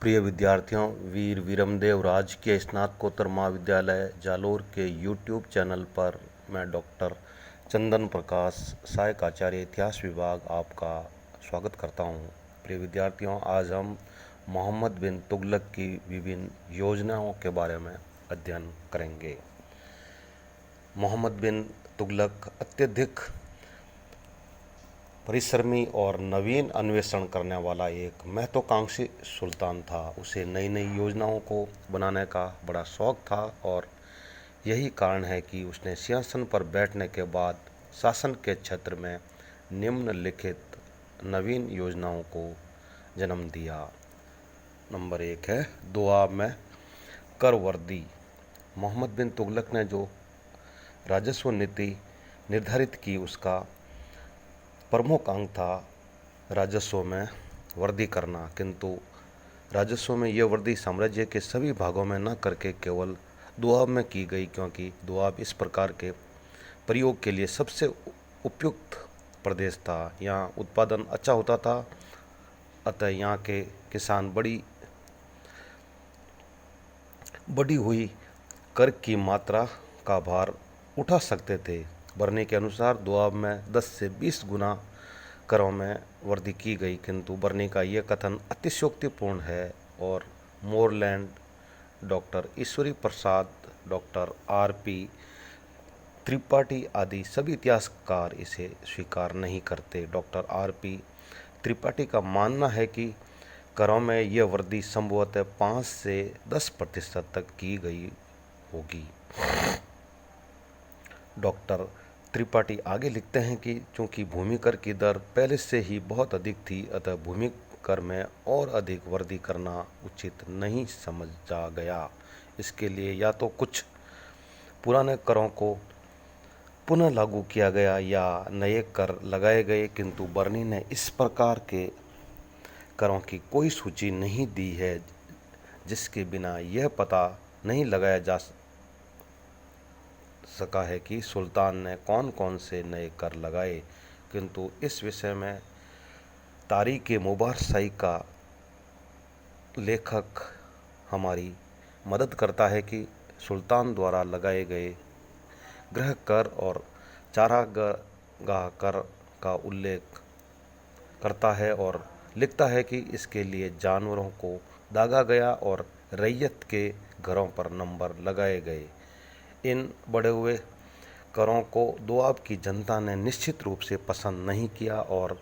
प्रिय विद्यार्थियों, वीर विरमदेव राजकीय स्नातकोत्तर महाविद्यालय जालोर के यूट्यूब चैनल पर मैं डॉक्टर चंदन प्रकाश सहायक आचार्य इतिहास विभाग आपका स्वागत करता हूं। प्रिय विद्यार्थियों, आज हम मोहम्मद बिन तुगलक की विभिन्न योजनाओं के बारे में अध्ययन करेंगे। मोहम्मद बिन तुगलक अत्यधिक परिश्रमी और नवीन अन्वेषण करने वाला एक महत्वाकांक्षी सुल्तान था। उसे नई नई योजनाओं को बनाने का बड़ा शौक था और यही कारण है कि उसने सिंहासन पर बैठने के बाद शासन के क्षेत्र में निम्नलिखित नवीन योजनाओं को जन्म दिया। नंबर 1 है दोआब में कर वर्दी। मोहम्मद बिन तुगलक ने जो राजस्व नीति निर्धारित की उसका प्रमुख अंग था राजस्व में वृद्धि करना, किंतु राजस्व में यह वृद्धि साम्राज्य के सभी भागों में न करके केवल दोआब में की गई, क्योंकि दोआब इस प्रकार के प्रयोग के लिए सबसे उपयुक्त प्रदेश था। यहाँ उत्पादन अच्छा होता था, अतः यहाँ के किसान बढ़ी हुई कर की मात्रा का भार उठा सकते थे। बरनी के अनुसार दोआब में 10 से 20 गुना करों में वृद्धि की गई, किंतु बरनी का यह कथन अतिशयोक्तिपूर्ण है और Moreland, doctor Ishwari Prasad, doctor RP. Tripathi आदि सभी इतिहासकार इसे स्वीकार नहीं करते। Doctor RP. त्रिपाठी का मानना है कि करों में यह वृद्धि संभवतः 5 से 10% तक की गई होगी। डॉक्टर त्रिपाठी आगे लिखते हैं कि चूंकि भूमि कर की दर पहले से ही बहुत अधिक थी, अतः भूमि कर में और अधिक वृद्धि करना उचित नहीं समझा गया। इसके लिए या तो कुछ पुराने करों को पुनः लागू किया गया या नए कर लगाए गए, किंतु बर्नी ने इस प्रकार के करों की कोई सूची नहीं दी है, जिसके बिना यह पता नहीं लगाया जा सका है कि सुल्तान ने कौन कौन से नए कर लगाए। किंतु इस विषय में तारीख मुबारक शाही का लेखक हमारी मदद करता है कि सुल्तान द्वारा लगाए गए गृह कर और चारागाह कर का उल्लेख करता है और लिखता है कि इसके लिए जानवरों को दागा गया और रैयत के घरों पर नंबर लगाए गए। इन बढ़े हुए करों को दोआब की जनता ने निश्चित रूप से पसंद नहीं किया और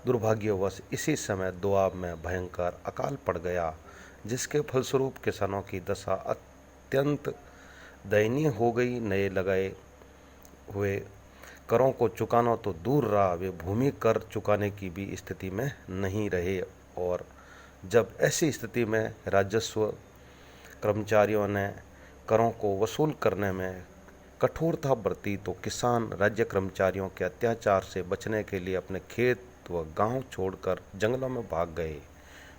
दुर्भाग्यवश इसी समय दोआब में भयंकर अकाल पड़ गया, जिसके फलस्वरूप किसानों की दशा अत्यंत दयनीय हो गई। नए लगाए हुए करों को चुकाना तो दूर रहा, वे भूमि कर चुकाने की भी स्थिति में नहीं रहे और जब ऐसी स्थिति में राजस्व कर्मचारियों ने करों को वसूल करने में कठोरता बरती तो किसान राज्य कर्मचारियों के अत्याचार से बचने के लिए अपने खेत व गांव छोड़कर जंगलों में भाग गए।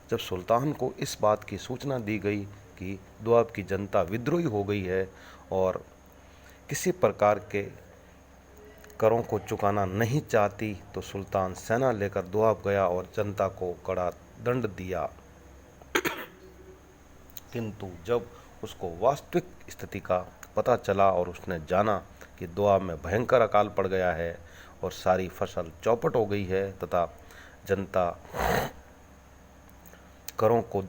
जब सुल्तान को इस बात की सूचना दी गई कि दोआब की जनता विद्रोही हो गई है और किसी प्रकार के करों को चुकाना नहीं चाहती, तो सुल्तान सेना लेकर दोआब गया और जनता को कड़ा दंड दिया। किंतु जब उसको वास्तविक स्थिति का पता चला और उसने जाना कि दोआब में भयंकर अकाल पड़ गया है और सारी फसल चौपट हो गई है तथा जनता करों को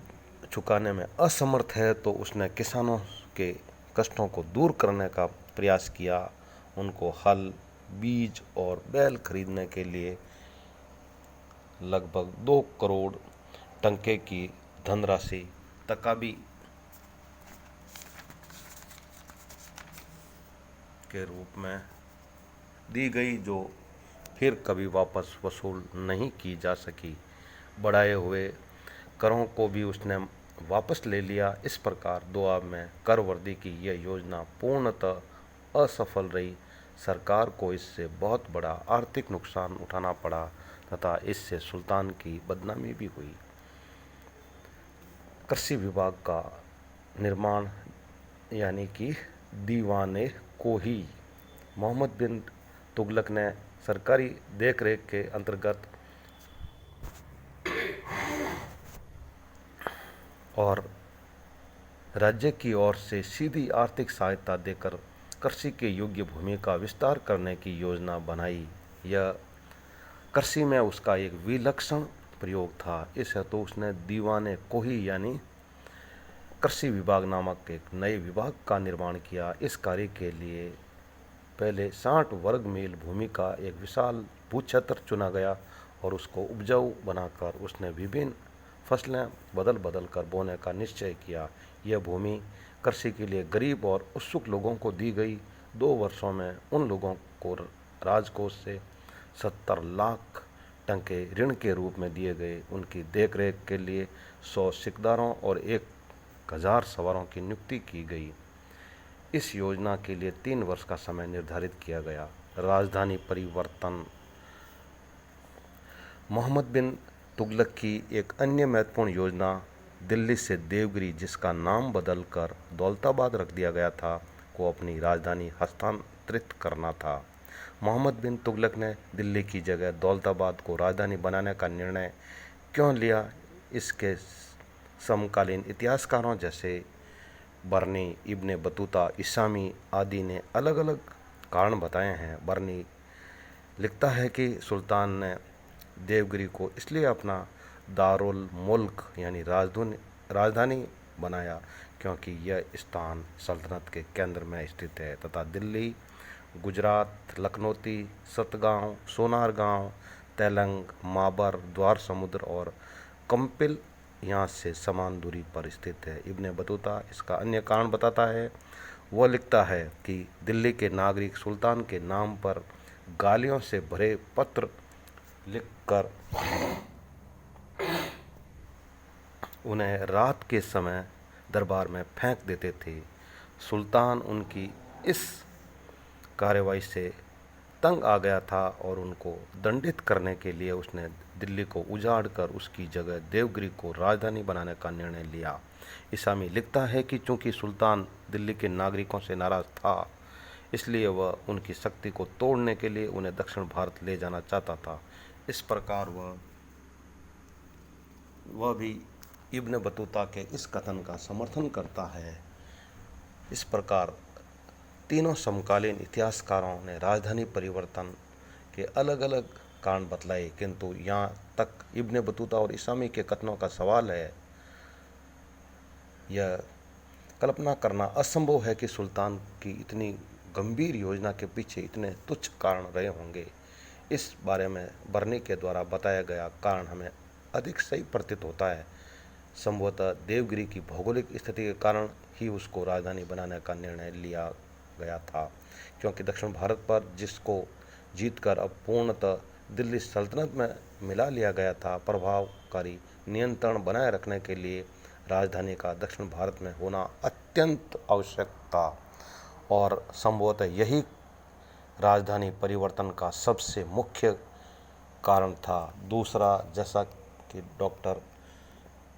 चुकाने में असमर्थ है, तो उसने किसानों के कष्टों को दूर करने का प्रयास किया। उनको हल, बीज और बैल खरीदने के लिए लगभग 2 करोड़ टंके की धनराशि तकाबी के रूप में दी गई, जो फिर कभी वापस वसूल नहीं की जा सकी। बढ़ाए हुए करों को भी उसने वापस ले लिया। इस प्रकार दोआब में कर वृद्धि की यह योजना पूर्णतः असफल रही। सरकार को इससे बहुत बड़ा आर्थिक नुकसान उठाना पड़ा तथा इससे सुल्तान की बदनामी भी हुई। कृषि विभाग का निर्माण यानी कि दीवाने कोही। मोहम्मद बिन तुगलक ने सरकारी देखरेख के अंतर्गत और राज्य की ओर से सीधी आर्थिक सहायता देकर कृषि के योग्य भूमि का विस्तार करने की योजना बनाई। यह कृषि में उसका एक विलक्षण प्रयोग था। इस हेतु उसने दीवाने कोही यानी कृषि विभाग नामक एक नए विभाग का निर्माण किया। इस कार्य के लिए पहले 60 वर्ग मील भूमि का एक विशाल भूक्षेत्र चुना गया और उसको उपजाऊ बनाकर उसने विभिन्न फसलें बदल बदल कर बोने का निश्चय किया। यह भूमि कृषि के लिए गरीब और उत्सुक लोगों को दी गई। 2 वर्षों में उन लोगों को राजकोष से 70 लाख टंके ऋण के रूप में दिए गए। उनकी देखरेख के लिए 100 सिकदारों और 1000 सवारों की नियुक्ति की गई। इस योजना के लिए 3 वर्ष का समय निर्धारित किया गया। राजधानी परिवर्तन। मोहम्मद बिन तुगलक की एक अन्य महत्वपूर्ण योजना दिल्ली से देवगिरी, जिसका नाम बदलकर दौलताबाद रख दिया गया था, को अपनी राजधानी हस्तांतरित करना था। मोहम्मद बिन तुगलक ने दिल्ली की जगह दौलताबाद को राजधानी बनाने का निर्णय क्यों लिया? इसके समकालीन इतिहासकारों जैसे बर्नी, इब्ने बतूता, इसामी आदि ने अलग अलग कारण बताए हैं। बर्नी लिखता है कि सुल्तान ने देवगिरी को इसलिए अपना दारुल मुल्क यानी राजधानी बनाया क्योंकि यह स्थान सल्तनत के केंद्र में स्थित है तथा दिल्ली, गुजरात, लखनौती, सतगांव, सोनारगांव, तेलंग, माबर, द्वार समुद्र और कंपिल यहाँ से समान दूरी पर स्थित है। इब्ने बतूता इसका अन्य कारण बताता है। वह लिखता है कि दिल्ली के नागरिक सुल्तान के नाम पर गालियों से भरे पत्र लिखकर उन्हें रात के समय दरबार में फेंक देते थे। सुल्तान उनकी इस कार्रवाई से तंग आ गया था और उनको दंडित करने के लिए उसने दिल्ली को उजाड़ कर उसकी जगह देवगिरी को राजधानी बनाने का निर्णय लिया। इसामी लिखता है कि चूंकि सुल्तान दिल्ली के नागरिकों से नाराज था, इसलिए वह उनकी शक्ति को तोड़ने के लिए उन्हें दक्षिण भारत ले जाना चाहता था। इस प्रकार वह भी इब्न बतूता के इस कथन का समर्थन करता है। इस प्रकार तीनों समकालीन इतिहासकारों ने राजधानी परिवर्तन के अलग अलग कारण बतलाए, किंतु यहाँ तक इब्न बतूता और इसामी के कथनों का सवाल है। यह कल्पना करना असंभव है कि सुल्तान की इतनी गंभीर योजना के पीछे इतने तुच्छ कारण रहे होंगे। इस बारे में बर्नी के द्वारा बताया गया कारण हमें अधिक सही प्रतीत होता है। संभवतः देवगिरी की भौगोलिक स्थिति के कारण ही उसको राजधानी बनाने का निर्णय लिया गया था, क्योंकि दक्षिण भारत पर जिसको जीतकर अब पूर्णतः दिल्ली सल्तनत में मिला लिया गया था, प्रभावकारी नियंत्रण बनाए रखने के लिए राजधानी का दक्षिण भारत में होना अत्यंत आवश्यक था और संभवतः यही राजधानी परिवर्तन का सबसे मुख्य कारण था। दूसरा, जैसा कि डॉक्टर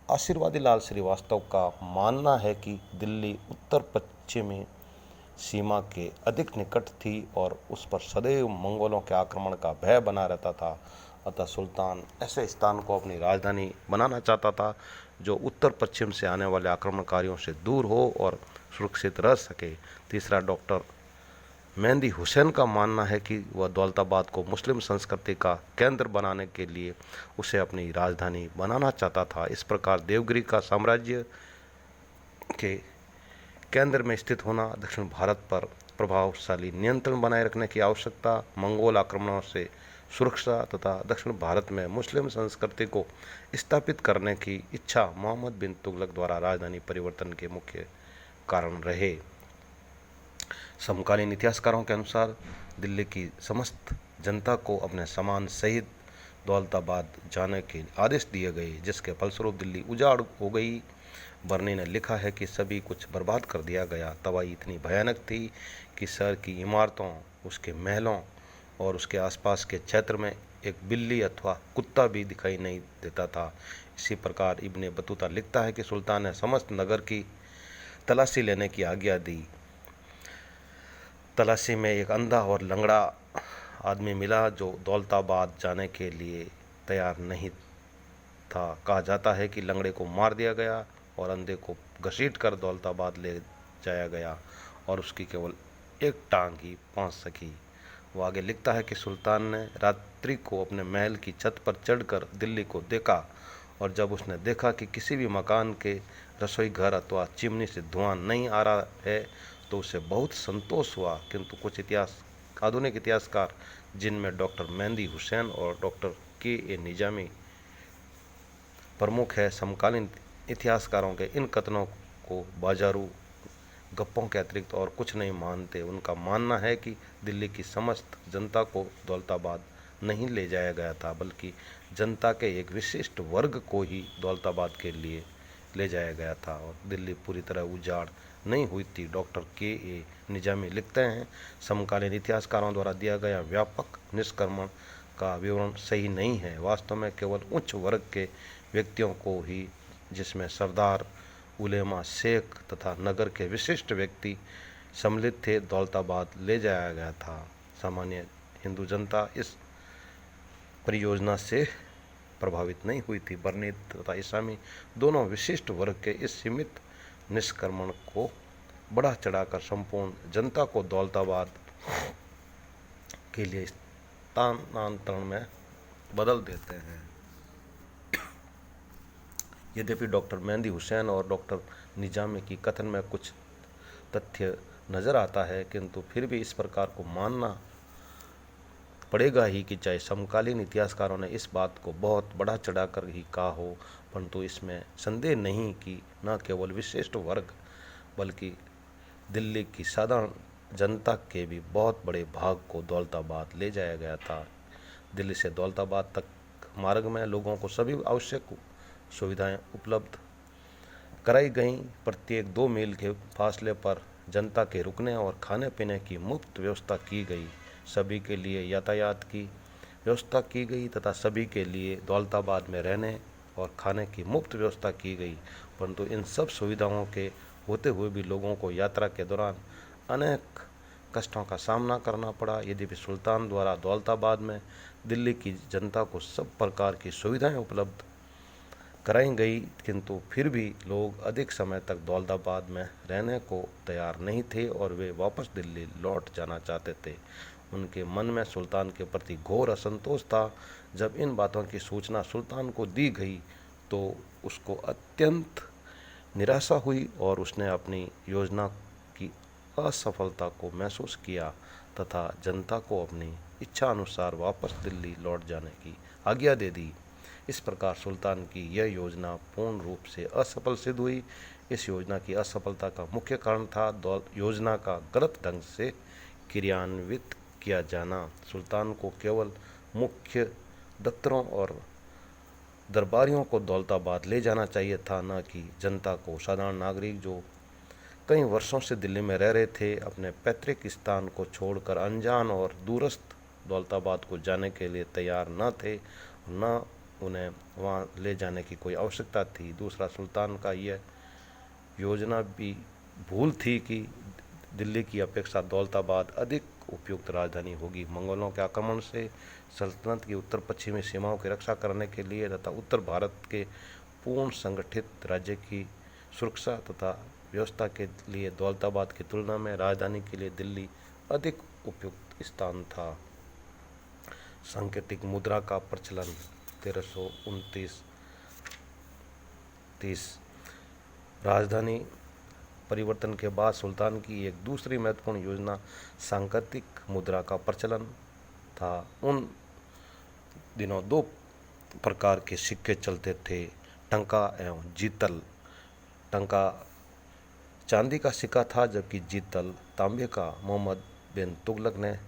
आशीर्वादी लाल श्रीवास्तव का मानना है कि दिल्ली उत्तर पश्चिमी सीमा के अधिक निकट थी और उस पर सदैव मंगोलों के आक्रमण का भय बना रहता था, अतः सुल्तान ऐसे स्थान को अपनी राजधानी बनाना चाहता था जो उत्तर पश्चिम से आने वाले आक्रमणकारियों से दूर हो और सुरक्षित रह सके। तीसरा, डॉक्टर मेहंदी हुसैन का मानना है कि वह दौलताबाद को मुस्लिम संस्कृति का केंद्र बनाने के लिए उसे अपनी राजधानी बनाना चाहता था। इस प्रकार देवगिरी का साम्राज्य के केंद्र में स्थित होना, दक्षिण भारत पर प्रभावशाली नियंत्रण बनाए रखने की आवश्यकता, मंगोल आक्रमणों से सुरक्षा तथा दक्षिण भारत में मुस्लिम संस्कृति को स्थापित करने की इच्छा मोहम्मद बिन तुगलक द्वारा राजधानी परिवर्तन के मुख्य कारण रहे। समकालीन इतिहासकारों के अनुसार दिल्ली की समस्त जनता को अपने सामान सहित दौलताबाद जाने के आदेश दिए गए, जिसके फलस्वरूप दिल्ली उजाड़ हो गई। बर्नी ने लिखा है कि सभी कुछ बर्बाद कर दिया गया। तबाही इतनी भयानक थी कि शहर की इमारतों, उसके महलों और उसके आसपास के क्षेत्र में एक बिल्ली अथवा कुत्ता भी दिखाई नहीं देता था। इसी प्रकार इब्ने बतूता लिखता है कि सुल्तान ने समस्त नगर की तलाशी लेने की आज्ञा दी। तलाशी में एक अंधा और लंगड़ा आदमी मिला जो दौलताबाद जाने के लिए तैयार नहीं था। कहा जाता है कि लंगड़े को मार दिया गया और अंधे को घसीटकर दौलताबाद ले जाया गया और उसकी केवल एक टांग ही पहुंच सकी। वो आगे लिखता है कि सुल्तान ने रात्रि को अपने महल की छत पर चढ़कर दिल्ली को देखा और जब उसने देखा कि किसी भी मकान के रसोई घर अथवा चिमनी से धुआं नहीं आ रहा है तो उसे बहुत संतोष हुआ। किंतु कुछ आधुनिक इतिहासकार, जिनमें डॉक्टर मेहंदी हुसैन और डॉक्टर के निजामी प्रमुख है, समकालीन इतिहासकारों के इन कथनों को बाजारू गप्पों के अतिरिक्त और कुछ नहीं मानते। उनका मानना है कि दिल्ली की समस्त जनता को दौलताबाद नहीं ले जाया गया था, बल्कि जनता के एक विशिष्ट वर्ग को ही दौलताबाद के लिए ले जाया गया था और दिल्ली पूरी तरह उजाड़ नहीं हुई थी। डॉक्टर के निजामी लिखते हैं, समकालीन इतिहासकारों द्वारा दिया गया व्यापक निष्कर्मण का विवरण सही नहीं है। वास्तव में केवल उच्च वर्ग के व्यक्तियों को ही, जिसमें सरदार, उलेमा, शेख तथा नगर के विशिष्ट व्यक्ति सम्मिलित थे, दौलताबाद ले जाया गया था। सामान्य हिंदू जनता इस परियोजना से प्रभावित नहीं हुई थी। बर्नी तथा इस्लामी दोनों विशिष्ट वर्ग के इस सीमित निष्क्रमण को बढ़ा चढ़ाकर संपूर्ण जनता को दौलताबाद के लिए स्थानांतरण में बदल देते हैं। यद्यपि डॉक्टर मेहंदी हुसैन और डॉक्टर निजामी की कथन में कुछ तथ्य नज़र आता है, किंतु फिर भी इस प्रकार को मानना पड़ेगा ही कि चाहे समकालीन इतिहासकारों ने इस बात को बहुत बढ़ा चढ़ाकर ही कहा हो, परंतु इसमें संदेह नहीं कि न केवल विशिष्ट वर्ग बल्कि दिल्ली की साधारण जनता के भी बहुत बड़े भाग को दौलताबाद ले जाया गया था। दिल्ली से दौलताबाद तक मार्ग में लोगों को सभी आवश्यक सुविधाएं उपलब्ध कराई गईं। प्रत्येक 2 मील के फासले पर जनता के रुकने और खाने पीने की मुफ्त व्यवस्था की गई। सभी के लिए यातायात की व्यवस्था की गई तथा सभी के लिए दौलताबाद में रहने और खाने की मुफ्त व्यवस्था की गई। परंतु इन सब सुविधाओं के होते हुए भी लोगों को यात्रा के दौरान अनेक कष्टों का सामना करना पड़ा। यद्यपि सुल्तान द्वारा दौलताबाद में दिल्ली की जनता को सब प्रकार की सुविधाएं उपलब्ध कराई गई, किंतु फिर भी लोग अधिक समय तक दौलताबाद में रहने को तैयार नहीं थे और वे वापस दिल्ली लौट जाना चाहते थे। उनके मन में सुल्तान के प्रति घोर असंतोष था। जब इन बातों की सूचना सुल्तान को दी गई तो उसको अत्यंत निराशा हुई और उसने अपनी योजना की असफलता को महसूस किया तथा जनता को अपनी इच्छा अनुसार वापस दिल्ली लौट जाने की आज्ञा दे दी। इस प्रकार सुल्तान की यह योजना पूर्ण रूप से असफल सिद्ध हुई। इस योजना की असफलता का मुख्य कारण था योजना का गलत ढंग से क्रियान्वित किया जाना। सुल्तान को केवल मुख्य दफ्तरों और दरबारियों को दौलताबाद ले जाना चाहिए था, न कि जनता को। साधारण नागरिक जो कई वर्षों से दिल्ली में रह रहे थे, अपने पैतृक स्थान को छोड़कर अनजान और दूरस्थ दौलताबाद को जाने के लिए तैयार न थे, न उन्हें वहां ले जाने की कोई आवश्यकता थी। दूसरा, सुल्तान का यह योजना भी भूल थी कि दिल्ली की अपेक्षा दौलताबाद अधिक उपयुक्त राजधानी होगी। मंगोलों के आक्रमण से सल्तनत की उत्तर पश्चिमी सीमाओं की रक्षा करने के लिए तथा उत्तर भारत के पूर्ण संगठित राज्य की सुरक्षा तथा व्यवस्था के लिए दौलताबाद की तुलना में राजधानी के लिए दिल्ली अधिक उपयुक्त स्थान था। सांकेतिक मुद्रा का प्रचलन 1329-30। राजधानी परिवर्तन के बाद सुल्तान की एक दूसरी महत्वपूर्ण योजना सांकेतिक मुद्रा का प्रचलन था। उन दिनों 2 प्रकार के सिक्के चलते थे, टंका एवं जीतल। टंका चांदी का सिक्का था जबकि जीतल तांबे का। मोहम्मद बिन तुगलक ने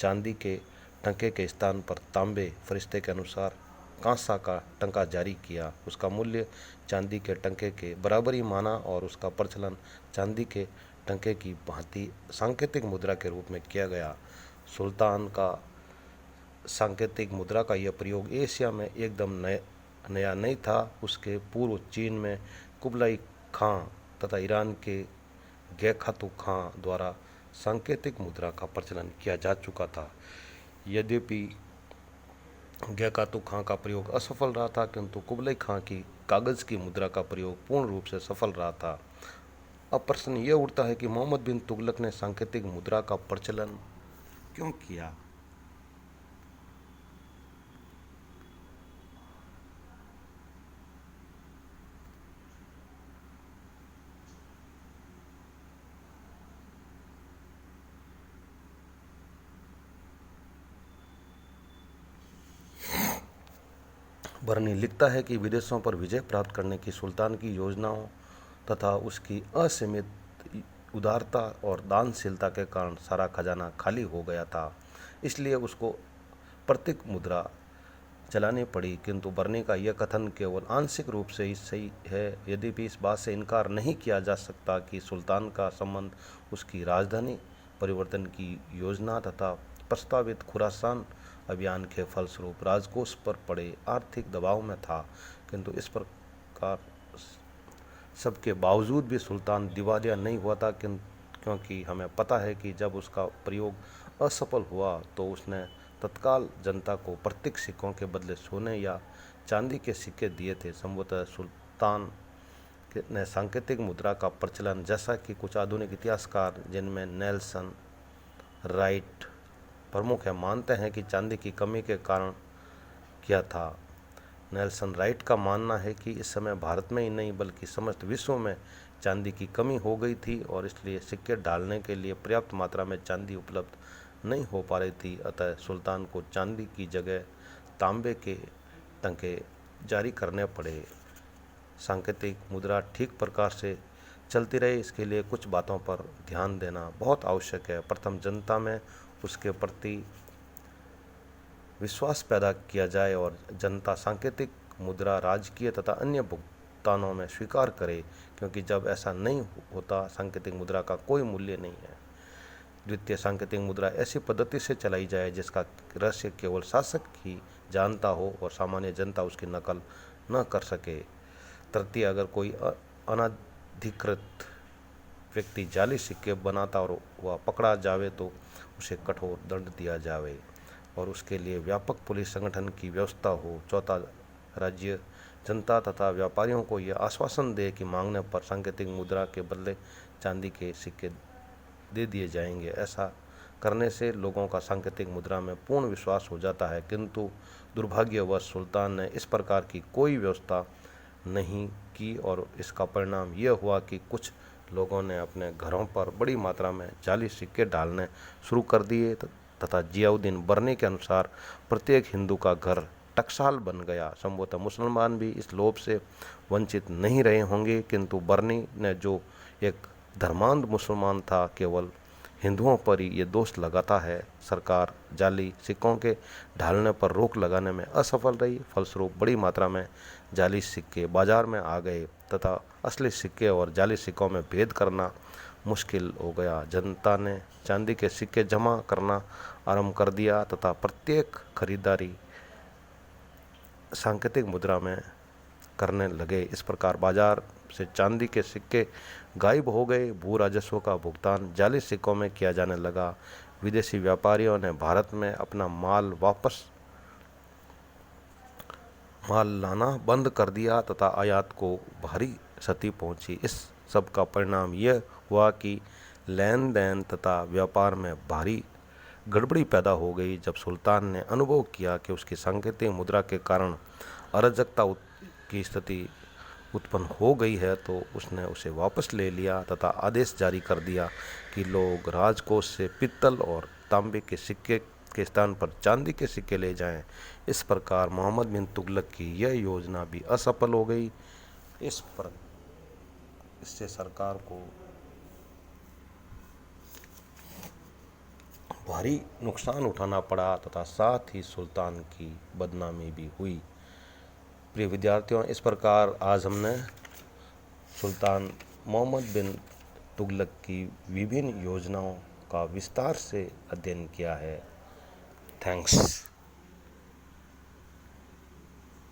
चांदी के टंके के स्थान पर तांबे फरिश्ते के अनुसार कांसा का टंका जारी किया। उसका मूल्य चांदी के टंके के बराबर ही माना और उसका प्रचलन चांदी के टंके की भांति सांकेतिक मुद्रा के रूप में किया गया। सुल्तान का सांकेतिक मुद्रा का यह प्रयोग एशिया में एकदम नया नहीं था। उसके पूर्व चीन में कुबलाई खां तथा ईरान के गैखातू खां द्वारा सांकेतिक मुद्रा का प्रचलन किया जा चुका था। यद्यपि गैखातू खां का प्रयोग असफल रहा था, किंतु कुबलाई खां की कागज़ की मुद्रा का प्रयोग पूर्ण रूप से सफल रहा था। अब प्रश्न ये उठता है कि मोहम्मद बिन तुगलक ने सांकेतिक मुद्रा का प्रचलन क्यों किया। बर्नी लिखता है कि विदेशों पर विजय प्राप्त करने की सुल्तान की योजनाओं तथा उसकी असीमित उदारता और दानशीलता के कारण सारा खजाना खाली हो गया था, इसलिए उसको प्रतीक मुद्रा चलानी पड़ी। किंतु बर्नी का यह कथन केवल आंशिक रूप से ही सही है। यद्यपि इस बात से इनकार नहीं किया जा सकता कि सुल्तान का संबंध उसकी राजधानी परिवर्तन की योजना तथा प्रस्तावित खुरासान अभियान के फलस्वरूप राजकोष पर पड़े आर्थिक दबाव में था। किंतु इस प्रकार सबके बावजूद भी सुल्तान दिवालिया नहीं हुआ था, क्योंकि हमें पता है कि जब उसका प्रयोग असफल हुआ तो उसने तत्काल जनता को प्रतीक सिक्कों के बदले सोने या चांदी के सिक्के दिए थे। संभवतः सुल्तान ने सांकेतिक मुद्रा का प्रचलन, जैसा कि कुछ आधुनिक इतिहासकार जिनमें नेल्सन राइट प्रमुख है, मानते हैं कि चांदी की कमी के कारण किया था। नेल्सन राइट का मानना है कि इस समय भारत में ही नहीं बल्कि समस्त विश्व में चांदी की कमी हो गई थी और इसलिए सिक्के डालने के लिए पर्याप्त मात्रा में चांदी उपलब्ध नहीं हो पा रही थी। अतः सुल्तान को चांदी की जगह तांबे के टंके जारी करने पड़े। सांकेतिक मुद्रा ठीक प्रकार से चलती रहे, इसके लिए कुछ बातों पर ध्यान देना बहुत आवश्यक है। प्रथम, जनता में उसके प्रति विश्वास पैदा किया जाए और जनता सांकेतिक मुद्रा राजकीय तथा अन्य भुगतानों में स्वीकार करे, क्योंकि जब ऐसा नहीं होता सांकेतिक मुद्रा का कोई मूल्य नहीं है। द्वितीय, सांकेतिक मुद्रा ऐसी पद्धति से चलाई जाए जिसका रहस्य केवल शासक ही जानता हो और सामान्य जनता उसकी नकल न कर सके। तृतीय, अगर कोई अनधिकृत व्यक्ति जाली सिक्के बनाता और वह पकड़ा जावे तो उसे कठोर दंड दिया जावे और उसके लिए व्यापक पुलिस संगठन की व्यवस्था हो। चौथा, राज्य जनता तथा व्यापारियों को यह आश्वासन दे कि मांगने पर सांकेतिक मुद्रा के बदले चांदी के सिक्के दे दिए जाएंगे। ऐसा करने से लोगों का सांकेतिक मुद्रा में पूर्ण विश्वास हो जाता है। किंतु दुर्भाग्यवश सुल्तान ने इस प्रकार की कोई व्यवस्था नहीं की और इसका परिणाम यह हुआ कि कुछ लोगों ने अपने घरों पर बड़ी मात्रा में जाली सिक्के डालने शुरू कर दिए तथा जियाउद्दीन बर्नी के अनुसार प्रत्येक हिंदू का घर टकसाल बन गया। संभवतः मुसलमान भी इस लोभ से वंचित नहीं रहे होंगे, किंतु बर्नी ने, जो एक धर्मांध मुसलमान था, केवल हिंदुओं पर ही ये दोष लगाता है। सरकार जाली सिक्कों के ढालने पर रोक लगाने में असफल रही। फलस्वरूप बड़ी मात्रा में जाली सिक्के बाजार में आ गए तथा असली सिक्के और जाली सिक्कों में भेद करना मुश्किल हो गया। जनता ने चांदी के सिक्के जमा करना आरंभ कर दिया तथा प्रत्येक खरीदारी सांकेतिक मुद्रा में करने लगे। इस प्रकार बाजार से चांदी के सिक्के गायब हो गए। भू राजस्व का भुगतान जाली सिक्कों में किया जाने लगा। विदेशी व्यापारियों ने भारत में अपना माल लाना बंद कर दिया तथा आयात को भारी क्षति पहुंची। इस सब का परिणाम यह हुआ कि लेन देन तथा व्यापार में भारी गड़बड़ी पैदा हो गई। जब सुल्तान ने अनुभव किया कि उसकी सांकेतिक मुद्रा के कारण अराजकता की स्थिति उत्पन्न हो गई है तो उसने उसे वापस ले लिया तथा आदेश जारी कर दिया कि लोग राजकोष से पित्तल और तांबे के सिक्के के स्थान पर चांदी के सिक्के ले जाएं। इस प्रकार मोहम्मद बिन तुगलक की यह योजना भी असफल हो गई। इससे सरकार को भारी नुकसान उठाना पड़ा तथा साथ ही सुल्तान की बदनामी भी हुई। प्रिय विद्यार्थियों, इस प्रकार आज हमने सुल्तान मोहम्मद बिन तुगलक की विभिन्न योजनाओं का विस्तार से अध्ययन किया है। थैंक्स।